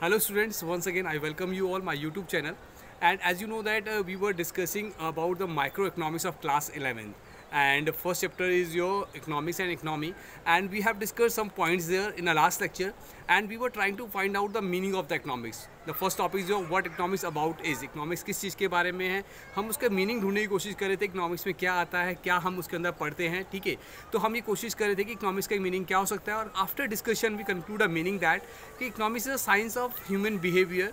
Hello students, once again I welcome you all my YouTube channel, and as you know that we were discussing about the microeconomics of class 11, and the first chapter is your economics and economy, and we have discussed some points there in the last lecture, and we were trying to find out the meaning of the economics. The first topic is your what economics about is, economics किस चीज़ के बारे में है, हम उसका meaning ढूंढने की कोशिश कर रहे थे, इकोनॉमिक्स में क्या आता है, क्या हम उसके अंदर पढ़ते हैं, ठीक है। तो हम ये कोशिश कर रहे थे कि इकोनॉमिक्स का मीनिंग क्या हो सकता है, और after discussion we conclude a meaning that कि economics is a science of human behaviour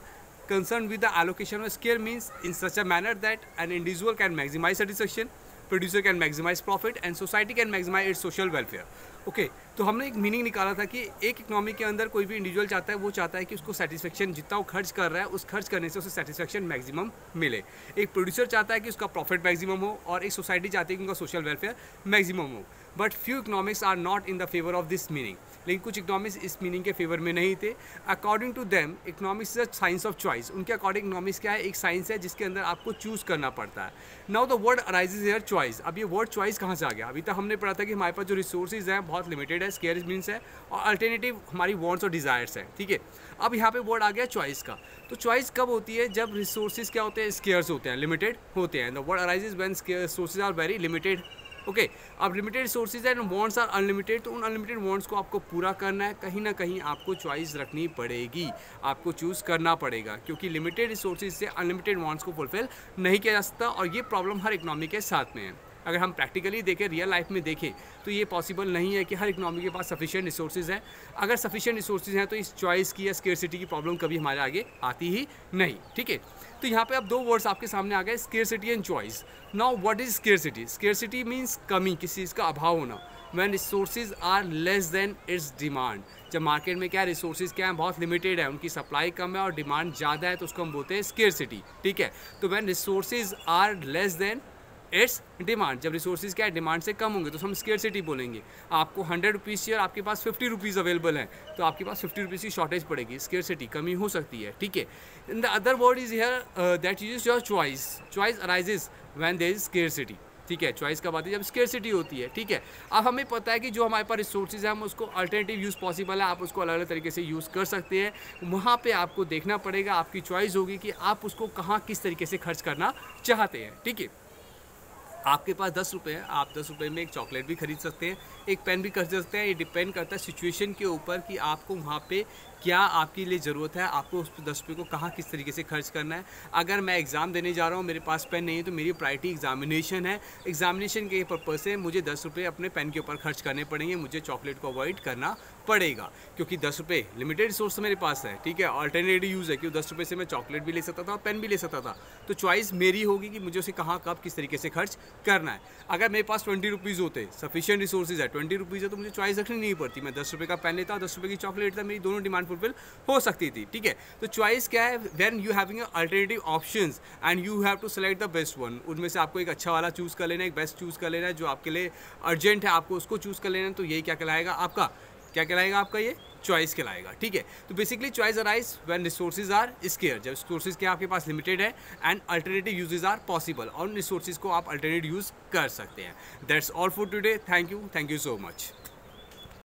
concerned with the allocation of scale means in such a manner that an individual can maximize satisfaction, producer can maximize profit and society can maximize its social welfare. Okay तो हमने एक meaning निकाला था कि एक economy के अंदर कोई भी इंडिविजुअल चाहता है, वो चाहता है कि उसको सेटिस्फेक्शन जितना वो खर्च कर रहा है उस खर्च करने से उसे सेटिस्फेक्शन मैक्सिमम मिले। एक प्रोड्यूसर चाहता है कि उसका प्रॉफिट मैक्सिमम हो, और एक सोसाइटी चाहती है कि उनका सोशल वेलफेयर मैक्सिमम हो। But few economics are not in the favour of this meaning, लेकिन कुछ इकोनॉमिक्स इस मीनिंग के फेवर में नहीं थे। According to them economics is a science of choice. उनके अकॉर्डिंग इकोनॉमिक्स क्या है, एक साइंस है जिसके अंदर आपको चूज़ करना पड़ता है। Now the word arises here choice. अब ये वर्ड चॉइस कहाँ से आ गया? अभी तक हमने पढ़ा था कि हमारे पास जो रिसोर्सेज हैं बहुत लिमिटेड है, स्केर्स मीन्स है, और अल्टरनेटिव हमारी वांट्स और डिज़ायर्स हैं, ठीक है। अब यहाँ पे वर्ड आ गया चॉइस का। तो चॉइस कब होती है? जब रिसोर्सेज क्या होते हैं, स्केर्स होते हैं, लिमिटेड होते हैं। The word arises when resources are very limited. Okay अब limited resources and wants are unlimited, तो उन अनलिमिटेड वांट्स को आपको पूरा करना है, कहीं ना कहीं आपको चॉइस रखनी पड़ेगी, आपको चूज़ करना पड़ेगा, क्योंकि लिमिटेड रिसोर्सेज से अनलिमिटेड वांट्स को फुलफिल नहीं किया जा सकता, और ये प्रॉब्लम हर इकोनॉमी के साथ में है। अगर हम प्रैक्टिकली देखें, रियल लाइफ में देखें, तो ये पॉसिबल नहीं है कि हर इकोनॉमी के पास सफिशिएंट रिसोर्सेज हैं। अगर सफिशिएंट रिसोर्सेज हैं तो इस चॉइस की या स्केर्सिटी की प्रॉब्लम कभी हमारे आगे आती ही नहीं, ठीक है। तो यहाँ पे अब दो वर्ड्स आपके सामने आ गए, scarcity and choice. Now what is scarcity? Scarcity means कमी, किसी चीज़ का अभाव होना। When resources are less than its demand, जब मार्केट में क्या है, रिसोर्सेज क्या है, बहुत लिमिटेड है, उनकी सप्लाई कम है और डिमांड ज़्यादा है, तो उसको हम बोलते हैं स्केर्सिटी, ठीक है। तो when resources are less than its demand, जब रिसोर्सेज क्या है, डिमांड से कम होंगे, तो हम स्केर्सिटी बोलेंगे। आपको 100 रुपीज़ चाहिए और आपके पास 50 रुपीज़ अवेलेबल हैं, तो आपके पास 50 रुपीज़ की शॉर्टेज पड़ेगी, स्केर्सिटी, कमी हो सकती है, ठीक है। In the other word is here that use your choice. Choice arises when there is scarcity, ठीक है। चॉइस कब आती है? जब स्केर्सिटी होती है, ठीक है। अब हमें पता है कि जो हमारे पास रिसोर्सेज है, हम उसको अल्टरनेटिव यूज़ पॉसिबल है, आप उसको अलग अलग तरीके से यूज़ कर सकते हैं। वहाँ पे आपको देखना पड़ेगा, आपकी चॉइस होगी कि आप उसको कहाँ किस तरीके से खर्च करना चाहते हैं, ठीक है। आपके पास 10 रुपये है, आप 10 रुपये में एक चॉकलेट भी खरीद सकते हैं, एक पेन भी खरीद सकते हैं। ये डिपेंड करता है सिचुएशन के ऊपर कि आपको वहाँ पे क्या आपके लिए ज़रूरत है, आपको उस 10 रुपये को कहाँ किस तरीके से खर्च करना है। अगर मैं एग्ज़ाम देने जा रहा हूँ, मेरे पास पेन नहीं है, तो मेरी प्रायोरिटी एग्जामिनेशन है, एग्जामिनेशन के पर्पज़ से मुझे 10 रुपये अपने पेन के ऊपर खर्च करने पड़ेंगे, मुझे चॉकलेट को अवॉइड करना पड़ेगा, क्योंकि 10 रुपये लिमिटेड रिसोर्स मेरे पास है, ठीक है। अल्टरनेटिव यूज़ है कि 10 रुपये से मैं चॉकलेट भी ले सकता था और पेन भी ले सकता था। तो चॉइस मेरी होगी कि मुझे उसे कहाँ कब किस तरीके से खर्च करना है। अगर मेरे पास 20 रुपीज़ होते, सफिशिएंट रिसोर्सेज है, 20 रुपीज़ है, तो मुझे चॉइस रखनी नहीं पड़ती, मैं 10 रुपये का पेन लेता, 10 रुपये की चॉकलेट लेता, मेरी दोनों डिमांड फुलफिल हो सकती थी, ठीक है। तो चॉइस क्या है? When you having alternative options and you have to select the best one. उनमें से आपको एक अच्छा वाला चूज़ कर लेना है, एक बेस्ट चूज़ कर लेना है, जो आपके लिए अर्जेंट है, आपको उसको चूज़ कर लेना है। तो यही क्या कहलाएगा आपका, क्या कहलाएगा आपका, ये चॉइस कहलाएगा, ठीक है। तो basically choice arise when resources are scarce, जब रिसोर्सेज क्या आपके पास लिमिटेड है and alternative uses are possible, और उन रिसोर्सेज को आप अल्टरनेटिव यूज़ कर सकते हैं। That's all for today. Thank you so much.